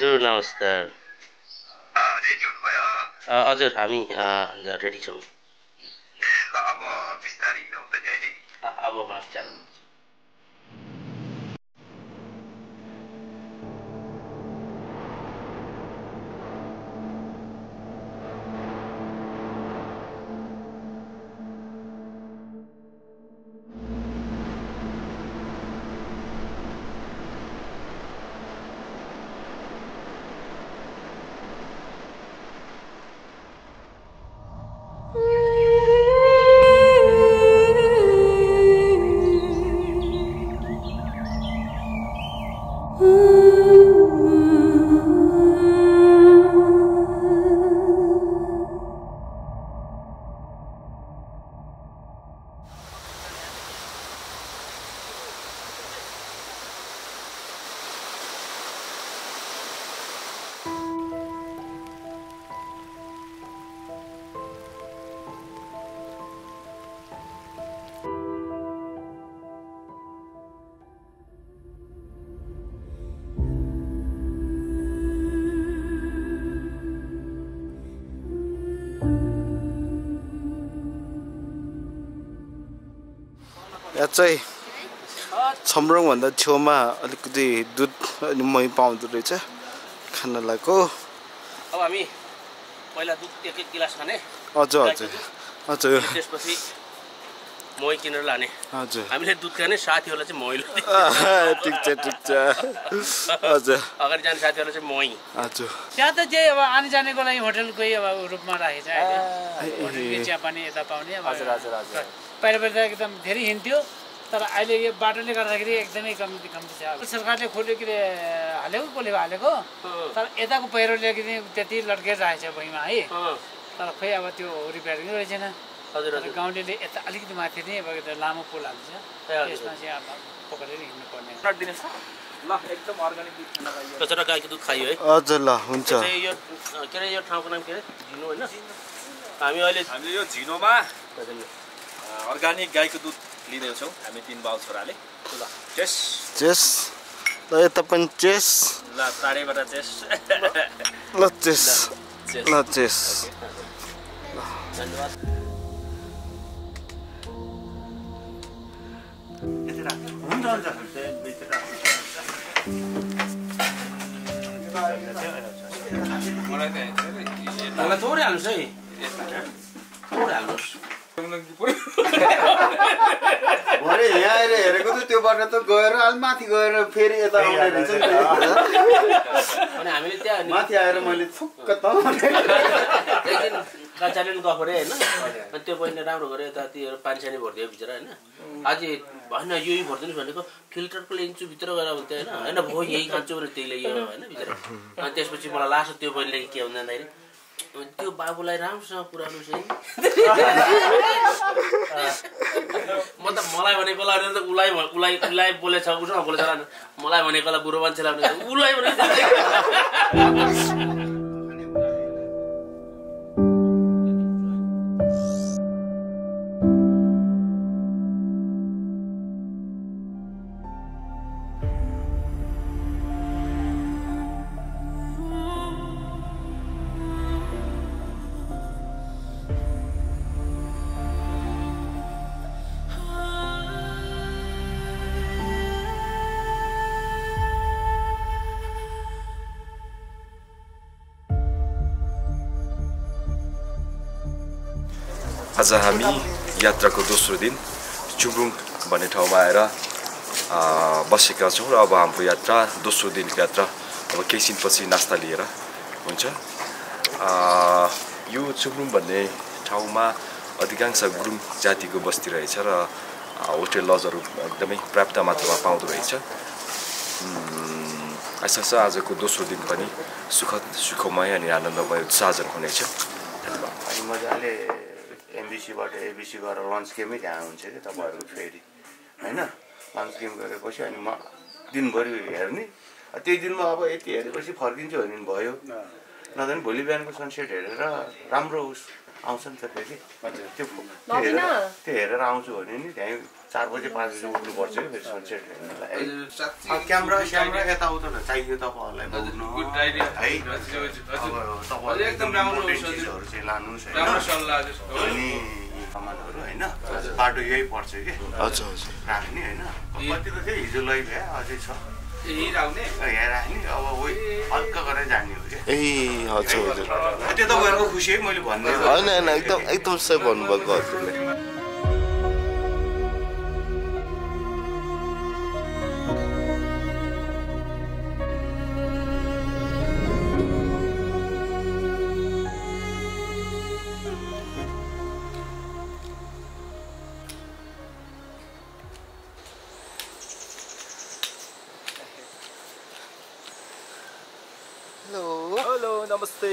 हजुर नमस्कार। रेडी हुनुभयो? हजुर हामी रेडी छौँ। ल अब बिस्तारै हिँड्दै जाने। अब चालु। यहाँ चाहिँ छम्रङभन्दा छेउमा अलिकति दुध अनि मही पाउँदो रहेछ खानलाई को। अब हामी पहिला दुध एक गिलास खाने। हजुर हजुर हजुर। त्यसपछि मही किनेर लाने। हजुर हामीले दुध खाने, साथीहरूलाई चाहिँ मही लाने। ठिक छ हजुर। अगाडि जाने साथीहरूलाई चाहिँ मही। हजुर। त्यहाँ त जे अब आने जानेको लागि होटलकै अब रूपमा राखेको छ अहिले। चियापानी यता पाउने। हजुर हजुर हजुर। पहिला पहिला एकदम धेरै हिँड्थ्यो, तर अहिले यो बाटोले गर्दाखेरि एकदमै कम्ती छ। सरकारले खोल्यो के अरे हालेको कसले हालेको, तर यताको पहिरोले त्यति लड्केर राखेको छ भुइँमा है। तर खै अब त्यो रिपेयरिङ रहेछन्। हजुर तर गाउँलेले यता अलिकति माथि नै अब लामो पुल हाल्छ, त्यसमा चाहिँ अब पक्रेर हिँड्नु पर्ने। ल एकदम अर्गानिक दुध खान पाइयो। कचरा गाईको दुध खाइयो है। हजुर ल हुन्छ। यो के अरे यो ठाउँको नाम के अरे? झिनो होइन? हामीले यो झिनोमा अर्गानिक गाईको दुध लिँदैछौँ हामी 3 बाउ छोराले। ल चेस चेस ल यता पनि चेस। ल तारेबाट चेस। ल चेस ल चेस। धन्यवाद। मलाई थोरै हाल्नुहोस् है। थोरै हाल्नुहोस्। भरे यहाँ आएर हेरेको त त्यो बाटो त गएर अलि माथि गएर फेरि यता आउने रहेछ नि। अनि हामीले त्यहाँ माथि आएर मैले थुक्क त एकदिन काचाले गफ गरेँ होइन। अनि त्यो बहिनीले राम्रो गऱ्यो, यता त्यो पानी सानी भरिदियो भित्र होइन। आज होइन यही भरिदिनुहोस् भनेको फिल्टरको लिन्छु भित्र गएर भन्थ्यो होइन। होइन भयो यही खान्छु भने त्यही ल्याइयो होइन भित्र। अनि त्यसपछि मलाई लाग्छ त्यो बहिनीले के भन्दाखेरि त्यो बाबुलाई राम्रोसँग पुऱ्याउनु चाहिँ। म त मलाई भनेकोलाई उसलाई बोलेछ उसँग बोलेछ मलाई भनेकोलाई बुढो मान्छेलाई उसलाई भने आज हामी यात्राको दोस्रो दिन चुब्रुङ भन्ने ठाउँमा आएर बसेका छौँ र अब हाम्रो यात्रा दोस्रो दिनको यात्रा अब केही छिनपछि नास्ता लिएर हुन्छ। यो चुब्रुङ भन्ने ठाउँमा अधिकांश गुरुङ जातिको बस्ती रहेछ र होटेल लजहरू एकदमै पर्याप्त मात्रामा पाउँदो रहेछ। आशा छ आजको दोस्रो दिन पनि सुखमय अनि आनन्दमय उत्साहजनक हुनेछ। धन्यवाद। अनि मजाले एमबिसीबाट एबिसी गरेर लन्च गेमै त्यहाँ हुन्छ कि तपाईँहरूको फेरि होइन। लन्च गेम गरेपछि अनि म दिनभरि हेर्ने, त्यही दिनमा अब यति हेरेपछि फर्किन्छु भने भयो, नत्र नि भोलि बिहानको सनसेट हेरेर राम्रो आउँछ नि त फेरि। त्यो हेरेर आउँछु भने नि त्यहीँ 4 बजे 5 बजे उठ्नुपर्छ कि फेरि सनसेट हेर्नलाई क्यामेरा यताउता चाहियो तपाईँहरूलाई है तपाईँहरूले एकदम राम्रो चिजहरू चाहिँ लानुहोस् अनि सामानहरू होइन बाटो यही पर्छ कि राख्ने होइन कति त थियो हिजो लैभ्या अझै छ यहाँ राख्ने अब हल्का गरेर जाने हो क्या त्यो तपाईँहरूको खुसी है मैले भन्ने होइन एकदम सही भन्नुभएको हजुरले हेलो नमस्ते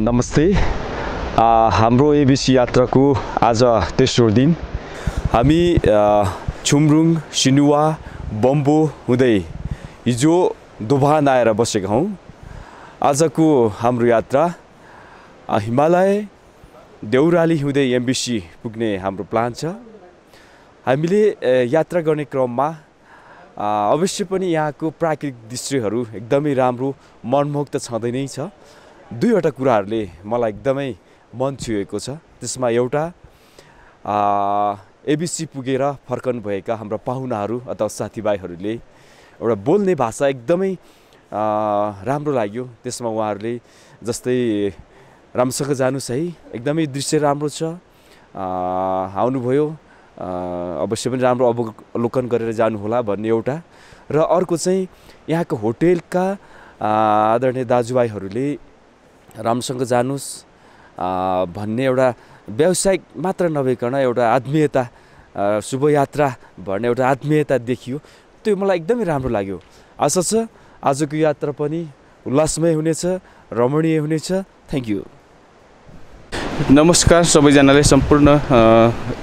नमस्ते हाम्रो एबिसी यात्राको आज तेस्रो दिन हामी छुमरुङ सिनुवा बम्बो हुँदै हिजो दोभान आएर बसेका हौं आजको हाम्रो यात्रा हिमालय देउराली हुँदै एमबिसी पुग्ने हाम्रो प्लान छ हामीले यात्रा गर्ने क्रममा अवश्य पनि यहाँको प्राकृतिक दृश्यहरू एकदमै राम्रो मनमोहक छँदै नै छ दुईवटा कुराहरूले मलाई एकदमै मन छुएको छ त्यसमा एउटा एबिसी पुगेर फर्कनु भएका हाम्रा पाहुनाहरू अथवा साथीभाइहरूले एउटा बोल्ने भाषा एकदमै राम्रो लाग्यो त्यसमा उहाँहरूले जस्तै राम्रोसँग जानुस् है एकदमै दृश्य राम्रो छ आउनुभयो अवश्य पनि राम्रो अवलोकन गरेर जानु होला भन्ने एउटा र अर्को चाहिँ यहाँको होटेलका आदरणीय दाजुभाइहरूले राम्रोसँग जानुस् भन्ने एउटा व्यावसायिक मात्र नभइकन एउटा आत्मीयता शुभयात्रा भन्ने एउटा आत्मीयता देखियो त्यो मलाई एकदमै राम्रो लाग्यो आशा छ आजको यात्रा पनि उल्लासमय हुनेछ रमणीय हुनेछ थ्यांक यू नमस्कार सबैजनालाई सम्पूर्ण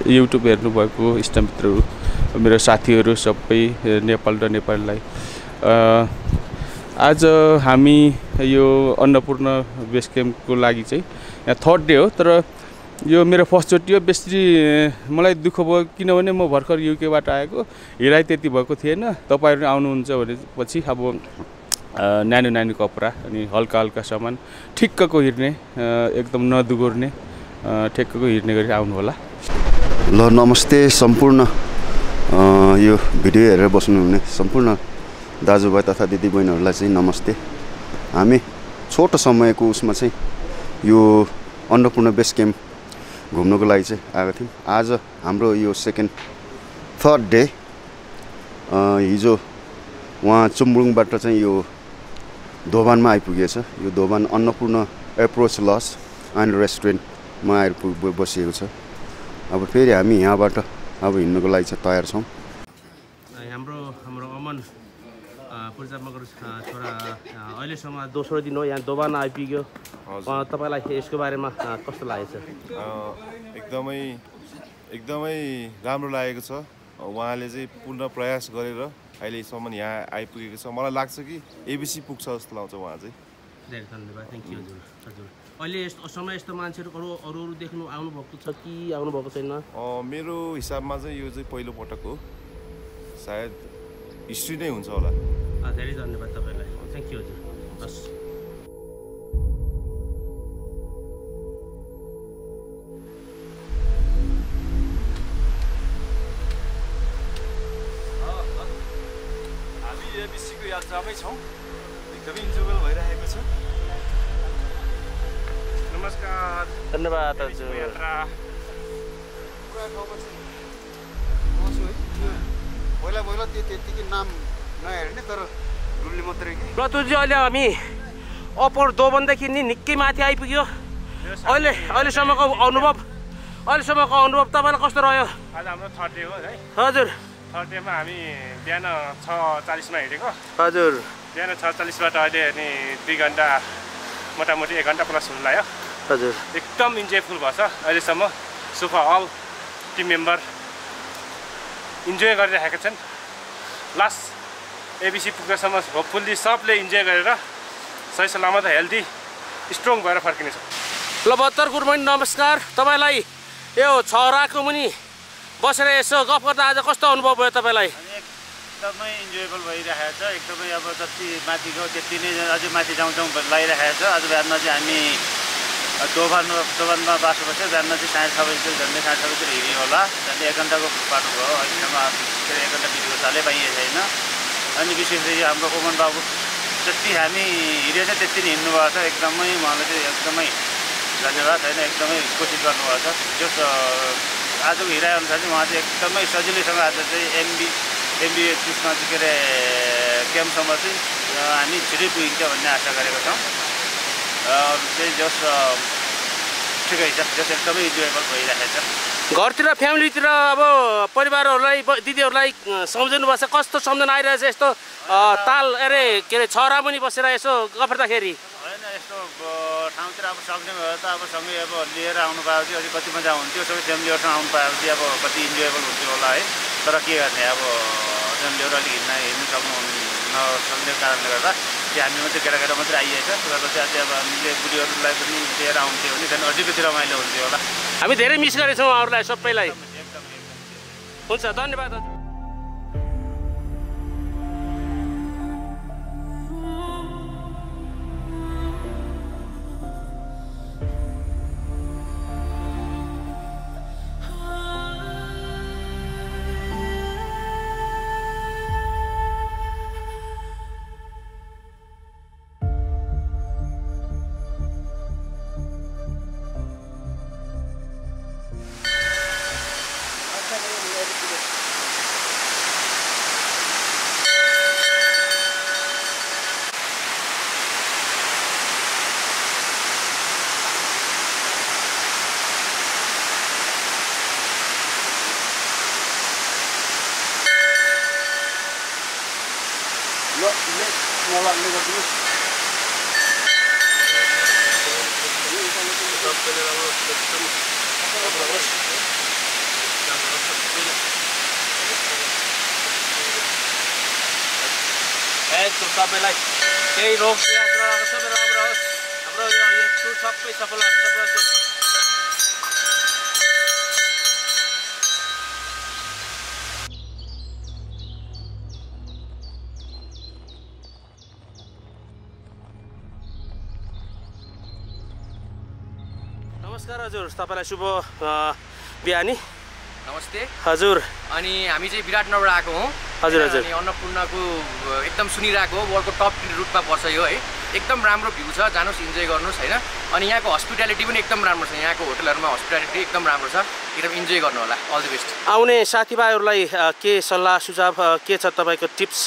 युट्युब हेर्नुभएको इष्टमित्रहरू मेरो साथीहरू सबै नेपाल र नेपाललाई आज हामी यो अन्नपूर्ण बेस क्याम्पको लागि चाहिँ यहाँ थर्ड डे हो तर यो मेरो फर्स्ट चोटि हो बेसी मलाई दुःख भयो किनभने म भर्खर युकेबाट आएको हिँडाइ त्यति भएको थिएन तपाईहरु आउनुहुन्छ भनेपछि अब नानी कपडा अनि हल्का हल्का सामान ठिक्कको हिँड्ने एकदम नदुगोर्ने ठिक्कको हिँड्ने गरी आउनु होला ल नमस्ते सम्पूर्ण यो भिडियो हेरेर बस्नुहुने सम्पूर्ण दाजुभाइ तथा दिदीबहिनीहरूलाई चाहिँ नमस्ते हामी छोटो समयको उसमा चाहिँ यो अन्नपूर्ण बेस क्याम्प घुम्नको लागि चाहिँ आएको थियौँ। आज हाम्रो यो थर्ड डे। हिजो उहाँ चुम्बुङबाट चाहिँ यो दोभानमा आइपुगेछ। यो दोभान अन्नपूर्ण एप्रोच लज एन्ड रेस्टुरेन्टमा आएर बसिएको छ। अब फेरि हामी यहाँबाट अब हिँड्नको लागि चाहिँ तयार छौँ। हाम्रो अमन पूर्जा मगर छोरा अहिलेसम्म दोस्रो दिन हो यहाँ दोभान आइपुग्यो। तपाईँलाई यसको बारेमा कस्तो लागेको छ? एकदमै राम्रो लागेको छ। उहाँले चाहिँ पूर्ण प्रयास गरेर अहिलेसम्म यहाँ आइपुगेको छ। मलाई लाग्छ कि एबिसी पुग्छ जस्तो लाग्छ उहाँ चाहिँ। धेरै धन्यवाद, थ्याङ्क यू हजुर। हजुर अहिले यस्तो मान्छेहरू अरू देख्नु आउनुभएको छ कि आउनुभएको छैन? मेरो हिसाबमा चाहिँ यो चाहिँ पहिलो पटक हो, सायद हिस्ट्री नै हुन्छ होला। धेरै धन्यवाद तपाईँलाई, थ्याङ्क यू हजुर। हस् एबिसीको यात्रामै छौँ। एकदमै इन्जोयबल भइरहेको छ। नमस्कार, धन्यवाद हजुर। पहिला त्यतिकै नाम नहेर्ने तर डुल्ली मात्रै। प्रतुजी अहिले हामी अप्पर दोभानदेखि नि निकै माथि आइपुग्यो। अहिलेसम्मको अनुभव तपाईँलाई कस्तो रह्यो? आज हाम्रो थर्ड डे हो है। हजुर थर्ड डेमा हामी बिहान 6:40मा हिँडेको। हजुर बिहान 6:40बाट अहिले अनि 2 घन्टा मोटामोटी 1 घन्टा प्लस हुन लाग्यो। हजुर एकदम इन्जोयफुल भएको छ अहिलेसम्म। सुफा अल टिम मेम्बर इन्जोय गरिरहेका छन्। लास्ट एबिसी पुग्दासम्म होपफुल्ली सबले इन्जोय गरेर सही सलामत हेल्दी स्ट्रङ भएर फर्किनेछ। ल बत्तर गुरुमणी नमस्कार। तपाईँलाई यो छराको मुनि बसेर यसो गफ गर्दा आज कस्तो अनुभव भयो तपाईँलाई? एकदमै इन्जोयबल भइरहेको छ। एकदमै अब जति माथि गयो त्यति नै अझै माथि जाउँ लागिरहेको छ। आज बिहानमा चाहिँ हामी दोभानमा बाटो बस्यो। बिहानमा चाहिँ 6:30 बजीतिर झन्डै 6:30 बजीतिर हिँड्यो होला। झन्डै 1 घन्टाको बाटो भयो। अहिलेसम्म 1 घन्टा बितेको चालै पाइएको छैन। अनि विशेष गरी हाम्रो ओमन बाबु जति हामी हिँड्यो छ त्यति नै हिँड्नु भएको छ। एकदमै उहाँलाई चाहिँ एकदमै धन्यवाद होइन, एकदमै कोसिस गर्नुभएको छ। जस आजको हिँडाइअनुसार चाहिँ उहाँ चाहिँ एकदमै सजिलैसँग आज चाहिँ एमबी त्यसमा चाहिँ के अरे क्याम्पसम्म चाहिँ हामी छिटै पुगिन्छ भन्ने आशा गरेका छौँ। चाहिँ जस ठिकै छ, जस एकदमै इन्जोयबल भइरहेको छ। घरतिर फ्यामिलीतिर अब परिवारहरूलाई दिदीहरूलाई सम्झिनु भएको छ? कस्तो सम्झना आइरहेछ यस्तो ताल के अरे छरामुनि बसेर यसो गफर्दाखेरि? होइन यस्तो ठाउँतिर अब सक्ने भयो त अब सँगै अब लिएर आउनु पाएपछि अलिक कति मजा हुन्थ्यो। सबै फ्यामिलीहरूसँग आउनु पाएपछि अब कति इन्जोयबल हुन्थ्यो होला है। तर के गर्ने अब फ्यामिलीहरू अलिक हिँड्नु नसक्ने कारणले गर्दा त्यो हामी मात्रै केटा मात्रै आइएछ। त्यसपछि अझै अब हामीले बुढीहरूलाई पनि लिएर आउँथ्यो भने झन् अझै कति रमाइलो हुन्थ्यो होला। हामी धेरै मिस गरेछौँ उहाँहरूलाई सबैलाई। हुन्छ, धन्यवाद हजुर। सबैलाई केही रोग यात्राहरू सबै राम्रो होस्। हाम्रो यो टुर सबै सफल होस्। नमस्कार हजुर, तपाईँलाई शुभ बिहानी। नमस्ते हजुर। अनि हामी चाहिँ विराटनगरबाट आएको हौँ। हजुर हजुर। अनि अन्नपूर्णको एकदम सुनिरहेको हो, वर्ल्डको टप 3 रुटमा पर्छ यो है। एकदम राम्रो भ्यू छ, जानुहोस् इन्जोय गर्नुहोस् हैन। अनि यहाँको हस्पिटालिटी पनि एकदम राम्रो छ, यहाँको होटलहरुमा हस्पिटालिटी एकदम राम्रो छ, एकदम इन्जोय गर्नु होला। All the best. आउने साथीभाइहरूलाई के सल्लाह सुझाव के छ तपाईको टिप्स?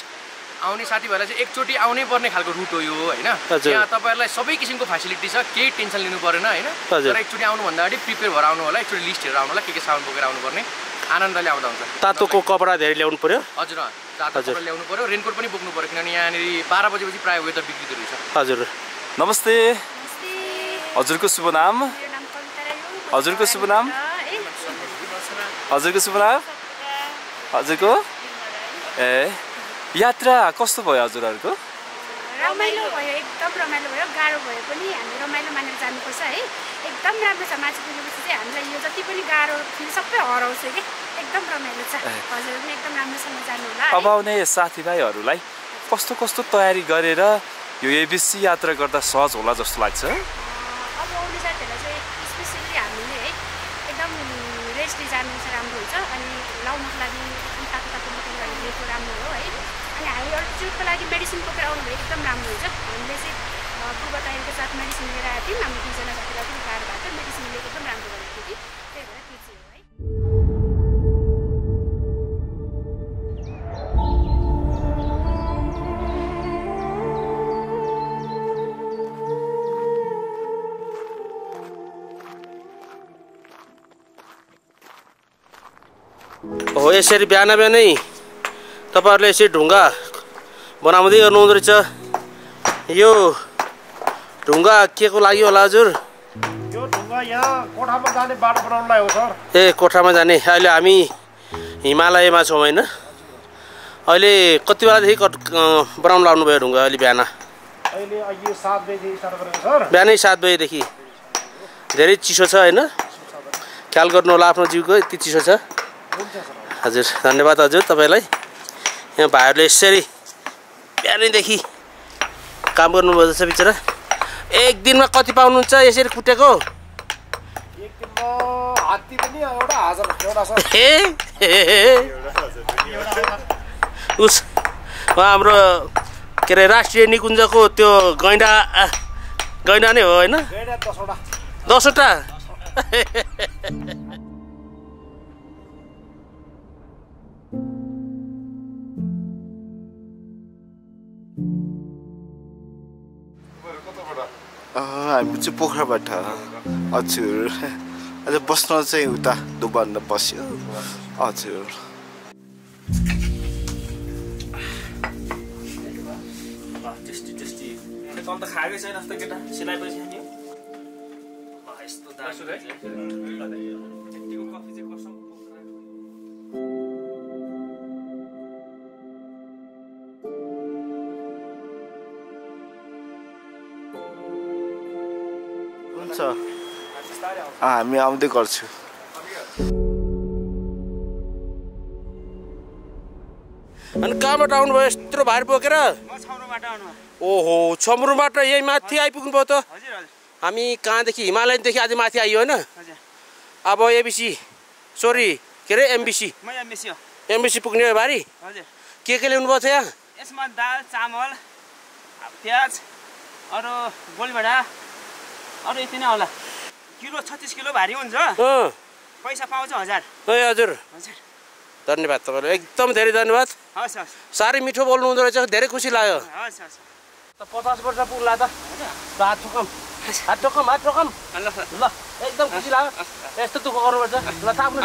आउने साथीभाइलाई चाहिँ एकचोटि आउनै पर्ने खालको रुट हो यो हैन। यहाँ तपाईहरुलाई सबै किसिमको फ्यासिलिटी छ, केही टेन्सन लिनु पर्दैन हैन। तर एकचोटि आउनु भन्दा अगाडि प्रिपेयर भएर आउनु होला, एकचोटि लिस्ट हेरेर आउनु होला, के सामान बोकेर आउनु पर्ने, आनन्दले आउँदा हुन्छ। तातोको कपडा धेरै ल्याउनु पर्यो। हजुर तातो कपडा ल्याउनु पर्यो, रेनकोट पनि बोक्नु पर्यो किनभने यहाँनेरि 12 बजेपछि प्राय वेदर बिग्रिँदो रहेछ। हजुर नमस्ते। हजुरको शुभ नाम? हजुरको शुभ नाम? हजुरको शुभ नाम? हजुरको यात्रा कस्तो भयो हजुरहरूको? रमाइलो भयो, एकदम रमाइलो भयो। गाह्रो भयो पनि हामी रमाइलो मानेर जानुपर्छ है। एकदम राम्रो छ। माथि पुगेपछि चाहिँ हामीलाई यो जति पनि गाह्रो फिल सबै हराउँछ कि एकदम रमाइलो छ। हजुर पनि एकदम राम्रोसँग जानु होला। अब आउने साथीभाइहरूलाई कस्तो कस्तो तयारी गरेर यो एबिसी यात्रा गर्दा सहज होला जस्तो लाग्छ? अब आउने साथीहरूलाई चाहिँ स्पेसली हामीले है एकदम रेस्टली जानु चाहिँ राम्रो हुन्छ। अनि लाउनुको लागि तातो तातो बोकेर गएको राम्रो हो है। अनि हाई अल्टिट्युडको लागि मेडिसिन बोकेर आउनु भयो एकदम राम्रो हुन्छ। हामीले चाहिँ पूर्व तयारीको साथ मेडिसिन लिएर आएको थियौँ। हामी 2 जना साथीलाई पनि गाह्रो भएको थियो, मेडिसिन लिएको एकदम राम्रो गरेको थियो कि त्यही भएर त्यो चाहिँ हो है। हो यसरी बिहान बिहानै तपाईहरुले यसरी ढुङ्गा बनाउँदै गर्नुहुँदो रहेछ। यो ढुङ्गा के को लागि होला हजुर? यो ढुङ्गा यहाँ कोठामा जाने बाटो बनाउनलाई हो सर। ए कोठामा जाने। अहिले हामी हिमालयमा छौँ हैन? अहिले कति बेलादेखि बनाउन लाग्नु भयो ढुङ्गा? अहिले बिहान अहिले 7 बजेदेखि स्टार्ट गरेको सर। बिहानै 7 बजेदेखि। धेरै चिसो छ हैन? ख्याल गर्नु होला आफ्नो जिउको, यति चिसो छ। हजुर धन्यवाद हजुर तपाईलाई। यहाँ भाइहरूले यसरी बिहानैदेखि काम गर्नुभएको छ बिचरा। एक दिनमा कति पाउनुहुन्छ यसरी कुटेको? एक दिनमा हात्ती पनि एउटा हाजर एउटा सर। उस हाम्रो के अरे राष्ट्रिय निकुञ्जको त्यो गैंडा नै हो हैन? गैंडा 10 वटा। हामी चाहिँ पोखराबाट हजुर अझ बस्न चाहिँ उता दोबारमा बस्यो हजुर। टेस्टी टेस्टी तँ त खाएकै छैन त केटा, सिलाएपछि नि यस्तो दाजु है यतिको कफी चाहिँ कसम। हुन्छ हामी आउँदै गर्छु। अनि कहाँबाट आउनुभयो यत्रो भारी बोकेर? ओहो छम्रुबाट यही माथि आइपुग्नु भयो त? हामी कहाँदेखि हिमालयदेखि आज माथि आइयो होइन? अब एबिसी सरी के अरे एमबिसी एमबिसी पुग्ने हो भारी। के ल्याउनु भयो थियो यहाँ? यसमा दाल चामल प्याज अरू गोलीभाडा अरू यति नै होला। किलो 36 किलो भारी हुन्छ। पैसा पाउँछ 1000। ए हजुर धन्यवाद तपाईलाई, एकदम धेरै धन्यवाद। हस् हस् साह्रै मिठो बोल्नु हुँदो रहेछ, धेरै खुसी लाग्यो। हस् हस् 50 वर्ष पुग्ला त हात ठोकम ल एकदम खुसी लाग्यो। यस्तो दुःख गर्नुपर्छ ल। थाप्नु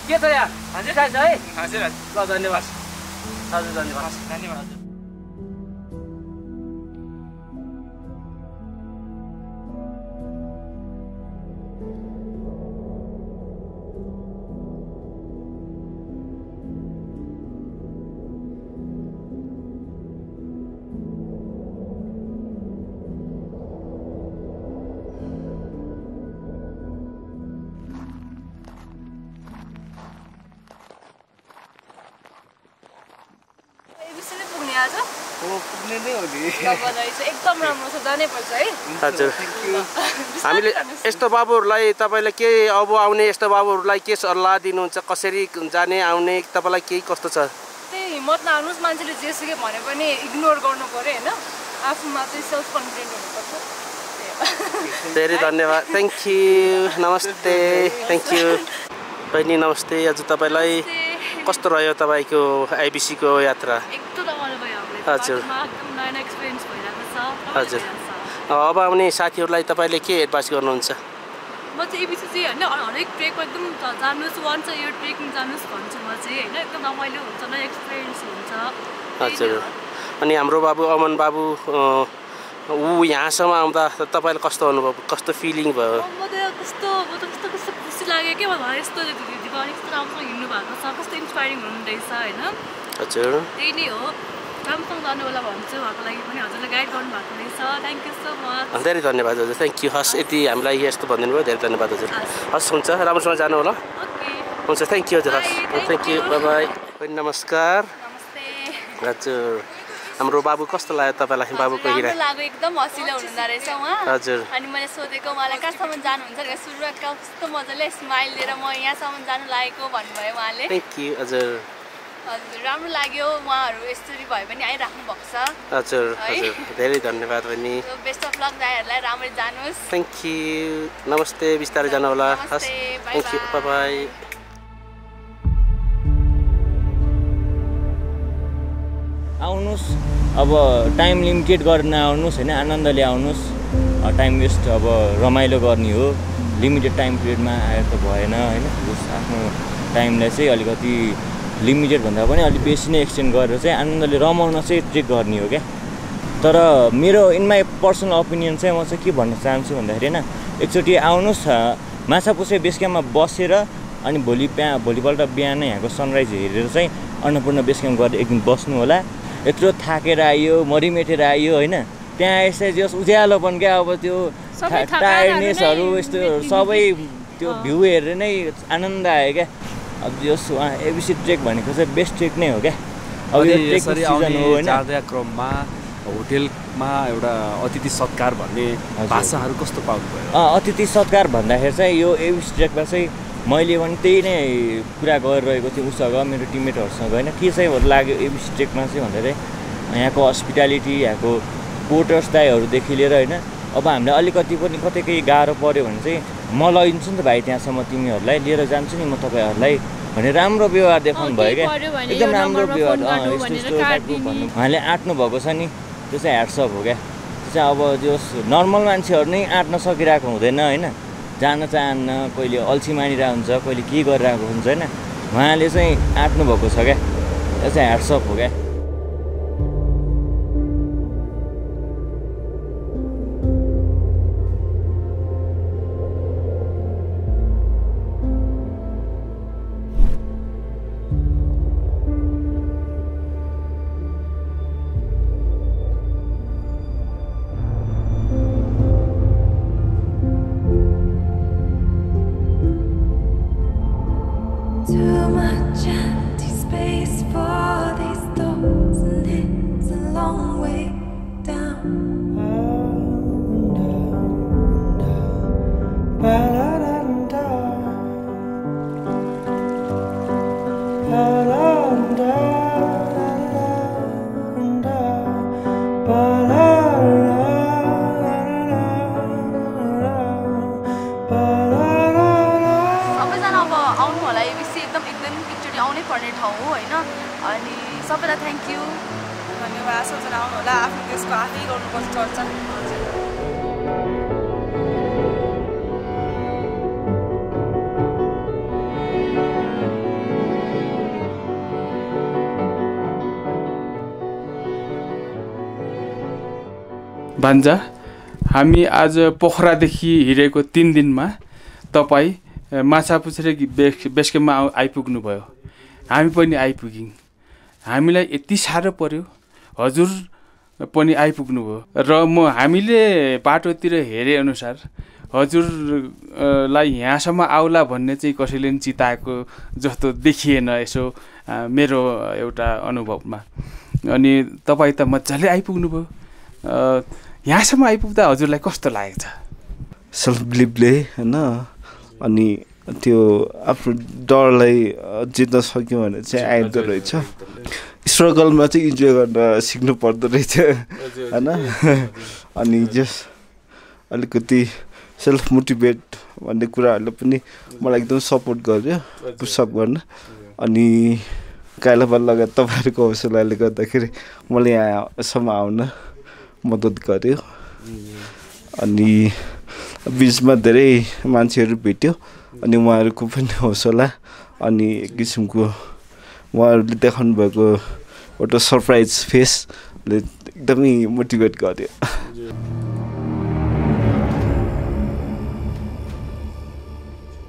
के छ यहाँ? हजुर है हजुर ल धन्यवाद हजुर धन्यवाद धन्यवाद। एकदम राम्रो छ, जानै पर्छ है। हजुर हामीले यस्तो बाबुहरूलाई तपाईँलाई के अब आउने यस्तो बाबुहरूलाई के सल्लाह दिनुहुन्छ? कसरी जाने आउने तपाईँलाई केही कस्तो छ? त्यही हिम्मत नहार्नुहोस्, मान्छेले जेसुकै भने पनि इग्नोर गर्नु पर्यो होइन, आफूमा चाहिँ सेल्फ कन्फिडेन्ट हुनुपर्छ। धेरै धन्यवाद, थ्याङ्क यू, नमस्ते, थ्याङ्क यू बहिनी, नमस्ते। आज तपाईँलाई कस्तो रह्यो तपाईँको आइबिसीको यात्रा? एकदम रमाइलो भयो हामीलाई, हजुर एकदम नयाँ एक्सपिरियन्स भइरहेको छ। हजुर, अब आउने साथीहरूलाई तपाईँले के एडभाइस गर्नुहुन्छ? म चाहिँ एबिसी चाहिँ होइन हरेक ट्रेकमा एकदम जानुहोस्, वान्स अ इयर ट्रेकिङ जानुहोस् भन्छु म चाहिँ होइन, एकदम रमाइलो हुन्छ, नयाँ एक्सपिरियन्स हुन्छ। हजुर, अनि हाम्रो बाबु अमन बाबु ऊ यहाँसम्म आउँदा तपाईँलाई कस्तो अनुभव, कस्तो फिलिङ भयो? म त कस्तो खुसी लाग्यो कि मलाई यस्तो दिवाली कस्तो राम्रोसँग हिँड्नु भएको छ, कस्तो इन्सपाइरिङ हुनुहुँदैछ होइन। हजुर, त्यही नै हो, राम्रोसँग जानु होला भन्छु, उहाँको लागि पनि हजुरले गाइड गर्नुभएको रहेछ, थ्याङ्क यू सो मच। धेरै धन्यवाद हजुर, थ्याङ्क यू। हस्, यति हामीलाई यस्तो भनिदिनु भयो, धेरै धन्यवाद हजुर। हस्, हुन्छ, राम्रोसँग जानु होला। हुन्छ, थ्याङ्क यू हजुर, हस्, थ्याङ्क यू, बाई बाई। नमस्कार। हजुर, हाम्रो बाबु कस्तो लाग्यो तपाईँलाई? बाबुको हिरा लाग्यो, एकदम हँसिलो हुनुहुँदो रहेछ उहाँ। हजुर, अनि मैले सोधेको उहाँलाई कहाँसम्म जानुहुन्छ भनेर, सुरुमा कस्तो मजाले स्माइल दिएर म यहाँसम्म जानु लागेको भन्नुभयो उहाँले। थ्याङ्क यू हजुर। हजुर, राम्रो लाग्यो, उहाँहरू यसरी भयो भने आइराख्नु भएको छ। हजुर हजुर, धेरै धन्यवाद बहिनी। बेस्ट अफ लक, दाइहरूलाई राम्ररी जानुहोस्। थ्याङ्क यू, नमस्ते, बिस्तारै जानु होला। हस्, थ्याङ्क यू, बाई बाई। आउनुहोस्, अब टाइम लिमिटेड गरेर नआउनुहोस् होइन, आनन्दले आउनुहोस्। टाइम वेस्ट अब रमाइलो गर्ने हो, लिमिटेड टाइम पिरियडमा आएर त भएन होइन। आफ्नो टाइमलाई चाहिँ अलिकति लिमिटेड भन्दा पनि अलिक बेसी नै एक्सटेन्ड गरेर चाहिँ आनन्दले रमाउन चाहिँ ट्रेक गर्ने हो क्या। तर मेरो इन माई पर्सनल ओपिनियन चाहिँ म चाहिँ के भन्न चाहन्छु भन्दाखेरि होइन, एकचोटि आउनुहोस्, माछापुच्छ्रे बेस क्याम्पमा बसेर अनि भोलिपल्ट बिहानै यहाँको सनराइज हेरेर चाहिँ अन्नपूर्ण बेस क्याम्प गरेर एकदिन बस्नु होला। यत्रो थाकेर आइयो, मरिमेटेर आइयो होइन, त्यहाँ यसै जस उज्यालोपन क्या, अब त्यो टायर्डनेसहरू यस्तो सबै त्यो भ्यू हेरेर नै आनन्द आयो क्या। अब जस उहाँ एबिसी ट्रेक भनेको चाहिँ बेस्ट ट्रेक नै हो क्या। अब यो ट्रेक सिजन हो होइन। जाँदा क्रममा होटेलमा एउटा अतिथि सत्कार भन्ने भाषाहरू कस्तो पाउनुभयो? अतिथि सत्कार भन्दाखेरि चाहिँ यो एबिसी ट्रेकमा चाहिँ मैले पनि त्यही नै कुरा गरिरहेको थिएँ उसँग, मेरो टिममेटहरूसँग होइन। के चाहिँ लाग्यो एबिसी ट्रेकमा चाहिँ भन्दा चाहिँ यहाँको हस्पिटालिटी, यहाँको पोर्टर्स दाइहरूदेखि लिएर होइन, अब हामीलाई अलिकति पनि कतै केही गाह्रो पऱ्यो भने चाहिँ म लगिदिन्छु नि त भाइ, त्यहाँसम्म तिमीहरूलाई लिएर जान्छु नि म तपाईँहरूलाई भने राम्रो व्यवहार देखाउनु भयो क्या, एकदम राम्रो व्यवहार। उहाँले आँट्नु भएको छ नि, त्यो चाहिँ ह्याट्सअप हो क्या। त्यो चाहिँ अब जो नर्मल मान्छेहरू नै आँट्न सकिरहेको हुँदैन होइन, जान चाहन्न, कहिले अल्छी मानिरहेको हुन्छ, कहिले के गरिरहेको हुन्छ होइन, उहाँले चाहिँ आँट्नु भएको छ क्या, त्यो चाहिँ ह्याट्सअप हो क्या। Too much empty space for these thoughts, and it's a long way down. आउनै पर्ने ठाउँ हो होइन। अनि सबैलाई थ्याङ्क यू, धन्यवाद। सबैजना आउनु होला, आफ्नो देशको आफै गर्नुपर्छ चर्चा। भान्जा, हामी आज पोखरादेखि हिँडेको 3 दिनमा तपाईँ माछापुच्छ्रे बेस क्याम्पमा आइपुग्नु भयो, हामी पनि आइपुग्यौँ। हामीलाई यति साह्रो पर्यो, हजुर पनि आइपुग्नु भयो र हामीले बाटोतिर हेरे अनुसार हजुरलाई यहाँसम्म आउला भन्ने चाहिँ कसैले पनि चिताएको जस्तो देखिएन यसो मेरो एउटा अनुभवमा। अनि तपाईँ त मजाले आइपुग्नु भयो, यहाँसम्म आइपुग्दा हजुरलाई कस्तो लागेको छ? सेल्फ बिलिभले होइन, अनि त्यो आफ्नो डरलाई जित्न सक्यो भने चाहिँ आइदो रहेछ। स्ट्रगलमा चाहिँ इन्जोय गर्न सिक्नु पर्दो रहेछ होइन अनि जस्ट अलिकति सेल्फ मोटिभेट भन्ने कुराहरूले पनि मलाई एकदम सपोर्ट गर्यो पुसअप गर्न अनि काइलाबाल लगायत तपाईँहरूको हौसलाले गर्दाखेरि मलाई यहाँसम्म आउन मद्दत गर्यो अनि बिचमा धेरै मान्छेहरू भेट्यो अनि उहाँहरूको पनि हौसला अनि एक किसिमको उहाँहरूले देखाउनु भएको एउटा सरप्राइज फेसले एकदमै मोटिभेट गर्यो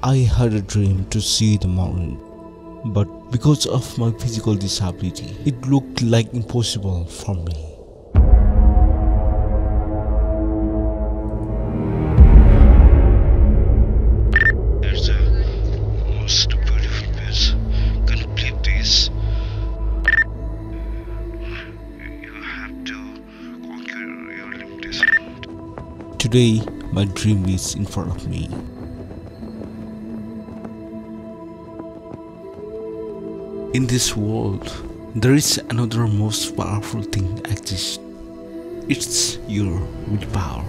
I had a dream to see the mountain, but because of my physical disability, it looked like impossible for me. There's a most beautiful place. Can you believe this? You have to conquer your limitation. Today, my dream is in front of me. In this world, there is another most powerful thing exists. It's your willpower.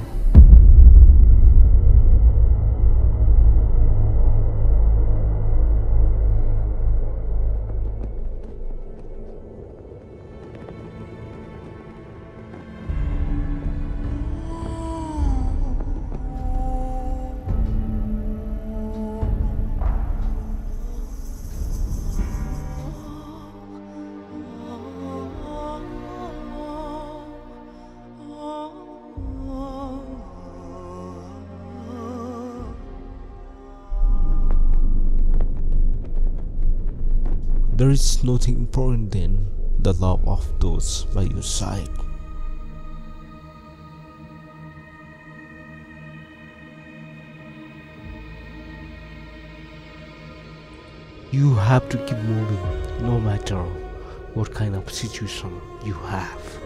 There is nothing important than the love of those by your side. You have to keep moving no matter what kind of situation you have.